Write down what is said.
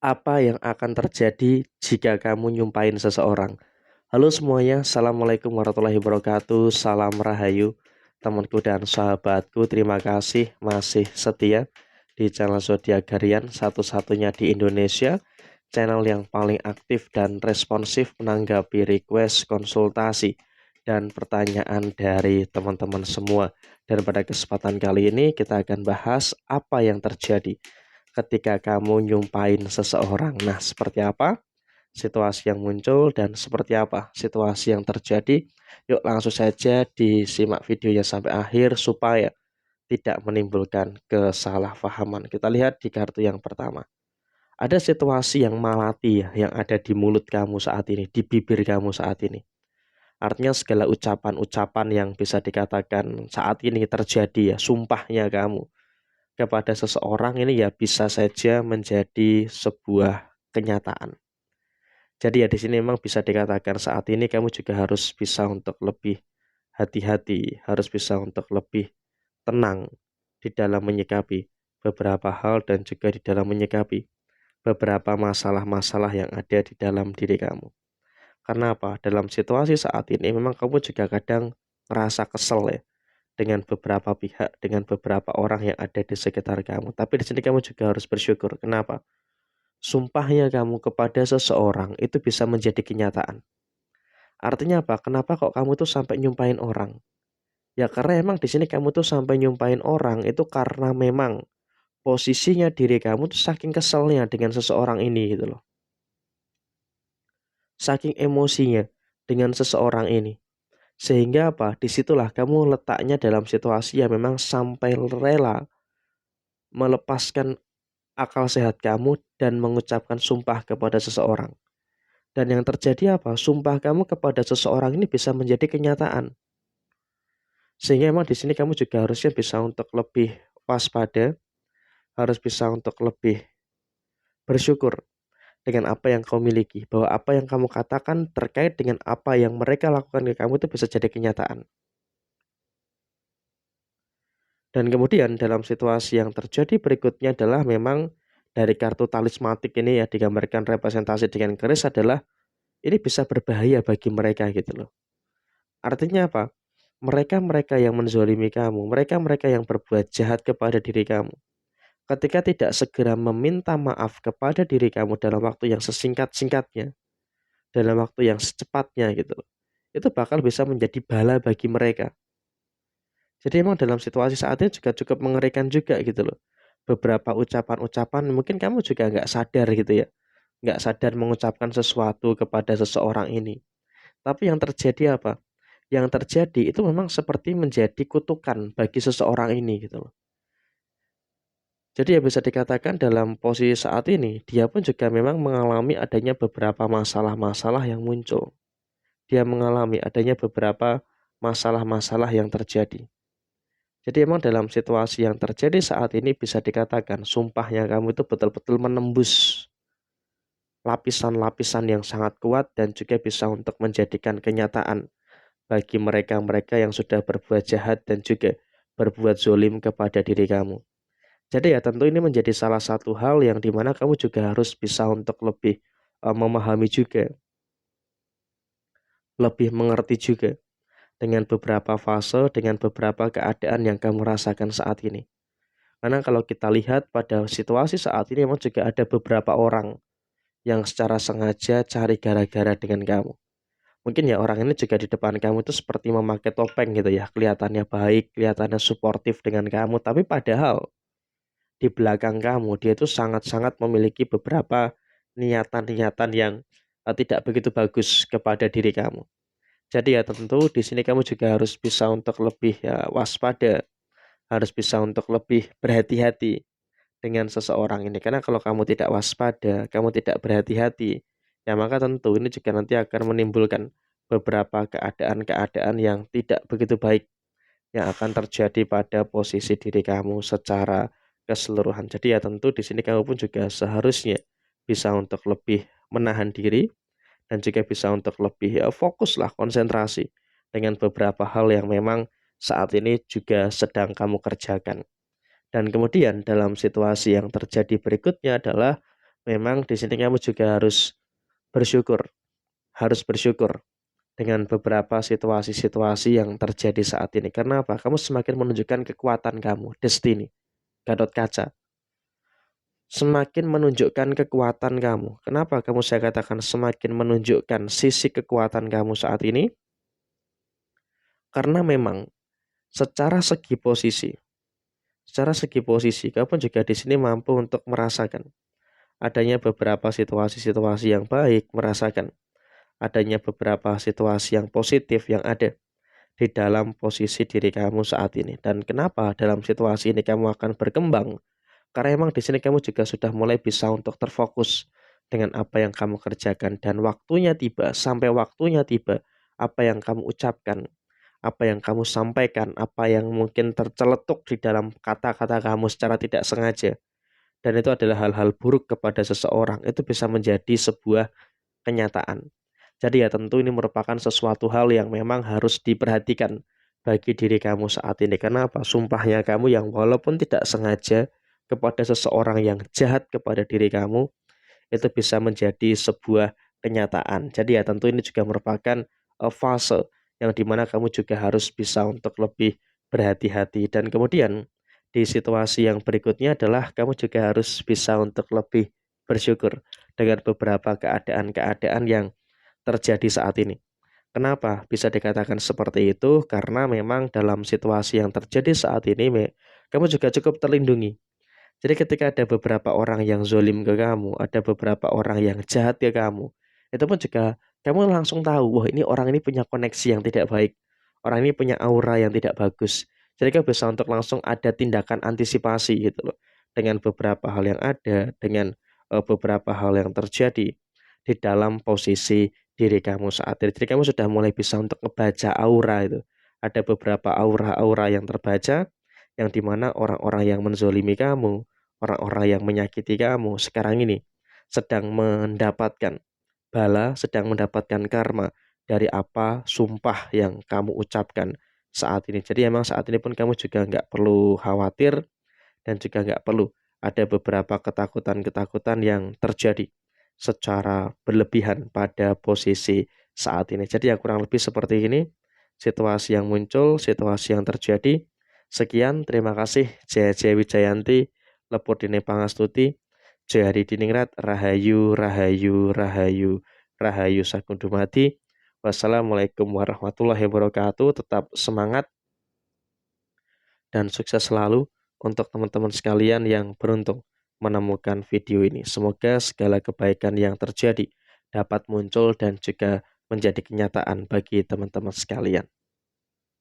Apa yang akan terjadi jika kamu nyumpahin seseorang? Halo semuanya, Assalamualaikum warahmatullahi wabarakatuh. Salam Rahayu, temanku dan sahabatku. Terima kasih masih setia di channel Zodiak Harian, satu-satunya di Indonesia. Channel yang paling aktif dan responsif menanggapi request, konsultasi, dan pertanyaan dari teman-teman semua. Dan pada kesempatan kali ini kita akan bahas apa yang terjadi ketika kamu nyumpahin seseorang. Nah, seperti apa situasi yang muncul dan seperti apa situasi yang terjadi? Yuk langsung saja disimak videonya sampai akhir supaya tidak menimbulkan kesalahpahaman. Kita lihat di kartu yang pertama. Ada situasi yang malati ya, yang ada di mulut kamu saat ini, di bibir kamu saat ini. Artinya segala ucapan-ucapan yang bisa dikatakan saat ini terjadi ya, sumpahnya kamu kepada seseorang ini ya bisa saja menjadi sebuah kenyataan. Jadi ya di sini memang bisa dikatakan saat ini kamu juga harus bisa untuk lebih hati-hati, harus bisa untuk lebih tenang di dalam menyikapi beberapa hal dan juga di dalam menyikapi beberapa masalah-masalah yang ada di dalam diri kamu. Karena apa? Dalam situasi saat ini memang kamu juga kadang ngerasa kesel ya dengan beberapa pihak, dengan beberapa orang yang ada di sekitar kamu. Tapi di sini kamu juga harus bersyukur. Kenapa? Sumpahnya kamu kepada seseorang itu bisa menjadi kenyataan. Artinya apa? Kenapa kok kamu tuh sampai nyumpahin orang? Ya karena emang di sini kamu tuh sampai nyumpahin orang itu karena memang posisinya diri kamu tuh saking keselnya dengan seseorang ini gitu loh. Saking emosinya dengan seseorang ini. Sehingga apa? Disitulah kamu letaknya dalam situasi yang memang sampai rela melepaskan akal sehat kamu dan mengucapkan sumpah kepada seseorang. Dan yang terjadi apa? Sumpah kamu kepada seseorang ini bisa menjadi kenyataan. Sehingga emang di sini kamu juga harusnya bisa untuk lebih waspada, harus bisa untuk lebih bersyukur dengan apa yang kau miliki, bahwa apa yang kamu katakan terkait dengan apa yang mereka lakukan ke kamu itu bisa jadi kenyataan. Dan kemudian dalam situasi yang terjadi berikutnya adalah memang dari kartu talismatik ini ya digambarkan representasi dengan keris adalah ini bisa berbahaya bagi mereka gitu loh. Artinya apa? Mereka-mereka yang menzolimi kamu, mereka-mereka yang berbuat jahat kepada diri kamu. Ketika tidak segera meminta maaf kepada diri kamu dalam waktu yang sesingkat-singkatnya, dalam waktu yang secepatnya gitu loh. Itu bakal bisa menjadi bala bagi mereka. Jadi emang dalam situasi saat ini juga cukup mengerikan juga gitu loh. Beberapa ucapan-ucapan mungkin kamu juga nggak sadar gitu ya. Nggak sadar mengucapkan sesuatu kepada seseorang ini. Tapi yang terjadi apa? Yang terjadi itu memang seperti menjadi kutukan bagi seseorang ini gitu loh. Jadi ya bisa dikatakan dalam posisi saat ini, dia pun juga memang mengalami adanya beberapa masalah-masalah yang muncul. Dia mengalami adanya beberapa masalah-masalah yang terjadi. Jadi emang dalam situasi yang terjadi saat ini bisa dikatakan sumpahnya kamu itu betul-betul menembus lapisan-lapisan yang sangat kuat dan juga bisa untuk menjadikan kenyataan bagi mereka-mereka yang sudah berbuat jahat dan juga berbuat zolim kepada diri kamu. Jadi ya tentu ini menjadi salah satu hal yang dimana kamu juga harus bisa untuk lebih memahami juga, lebih mengerti juga dengan beberapa fase, dengan beberapa keadaan yang kamu rasakan saat ini. Karena kalau kita lihat pada situasi saat ini memang juga ada beberapa orang yang secara sengaja cari gara-gara dengan kamu. Mungkin ya orang ini juga di depan kamu itu seperti memakai topeng gitu ya, kelihatannya baik, kelihatannya suportif dengan kamu, tapi padahal di belakang kamu dia itu sangat-sangat memiliki beberapa niatan-niatan yang tidak begitu bagus kepada diri kamu. Jadi ya tentu di sini kamu juga harus bisa untuk lebih ya waspada, harus bisa untuk lebih berhati-hati dengan seseorang ini. Karena kalau kamu tidak waspada, kamu tidak berhati-hati, ya maka tentu ini juga nanti akan menimbulkan beberapa keadaan-keadaan yang tidak begitu baik yang akan terjadi pada posisi diri kamu secara keseluruhan. Jadi ya tentu di sini kamu pun juga seharusnya bisa untuk lebih menahan diri dan juga bisa untuk lebih ya fokuslah konsentrasi dengan beberapa hal yang memang saat ini juga sedang kamu kerjakan. Dan kemudian dalam situasi yang terjadi berikutnya adalah memang di sini kamu juga bersyukur, harus bersyukur dengan beberapa situasi-situasi yang terjadi saat ini. Karena apa? Kamu semakin menunjukkan kekuatan kamu, destiny, Gatot Kaca. Semakin menunjukkan kekuatan kamu. Kenapa kamu saya katakan semakin menunjukkan sisi kekuatan kamu saat ini? Karena memang secara segi posisi, kamu juga di sini mampu untuk merasakan adanya beberapa situasi-situasi yang baik, merasakan adanya beberapa situasi yang positif yang ada di dalam posisi diri kamu saat ini. Dan kenapa dalam situasi ini kamu akan berkembang? Karena emang di sini kamu juga sudah mulai bisa untuk terfokus dengan apa yang kamu kerjakan dan waktunya tiba, sampai waktunya tiba, apa yang kamu ucapkan, apa yang kamu sampaikan, apa yang mungkin terceletuk di dalam kata-kata kamu secara tidak sengaja. Dan itu adalah hal-hal buruk kepada seseorang, itu bisa menjadi sebuah kenyataan. Jadi ya tentu ini merupakan sesuatu hal yang memang harus diperhatikan bagi diri kamu saat ini. Kenapa? Sumpahnya kamu yang walaupun tidak sengaja kepada seseorang yang jahat kepada diri kamu, itu bisa menjadi sebuah kenyataan. Jadi ya tentu ini juga merupakan fase yang dimana kamu juga harus bisa untuk lebih berhati-hati. Dan kemudian di situasi yang berikutnya adalah kamu juga harus bisa untuk lebih bersyukur dengan beberapa keadaan-keadaan yang terjadi saat ini. Kenapa bisa dikatakan seperti itu? Karena memang dalam situasi yang terjadi saat ini, kamu juga cukup terlindungi. Jadi ketika ada beberapa orang yang zolim ke kamu, ada beberapa orang yang jahat ke kamu, itu pun juga kamu langsung tahu, wah ini orang ini punya koneksi yang tidak baik. Orang ini punya aura yang tidak bagus. Jadi kamu bisa untuk langsung ada tindakan antisipasi gitu loh. Dengan beberapa hal yang ada, dengan beberapa hal yang terjadi di dalam posisi diri kamu saat ini. Jadi kamu sudah mulai bisa untuk ngebaca aura itu. Ada beberapa aura-aura yang terbaca, yang dimana orang-orang yang menzolimi kamu, orang-orang yang menyakiti kamu sekarang ini sedang mendapatkan bala, sedang mendapatkan karma dari apa sumpah yang kamu ucapkan saat ini. Jadi emang saat ini pun kamu juga nggak perlu khawatir dan juga nggak perlu ada beberapa ketakutan-ketakutan yang terjadi secara berlebihan pada posisi saat ini. Jadi ya kurang lebih seperti ini situasi yang muncul, situasi yang terjadi. Sekian, terima kasih. Jaya Jaya Wijayanti, Lepodine Pangastuti, Jaya Diningrat, Rahayu, Rahayu, Rahayu, Rahayu Sagung Dumadi. Wassalamualaikum warahmatullahi wabarakatuh. Tetap semangat dan sukses selalu untuk teman-teman sekalian yang beruntung menemukan video ini. Semoga segala kebaikan yang terjadi dapat muncul dan juga menjadi kenyataan bagi teman-teman sekalian.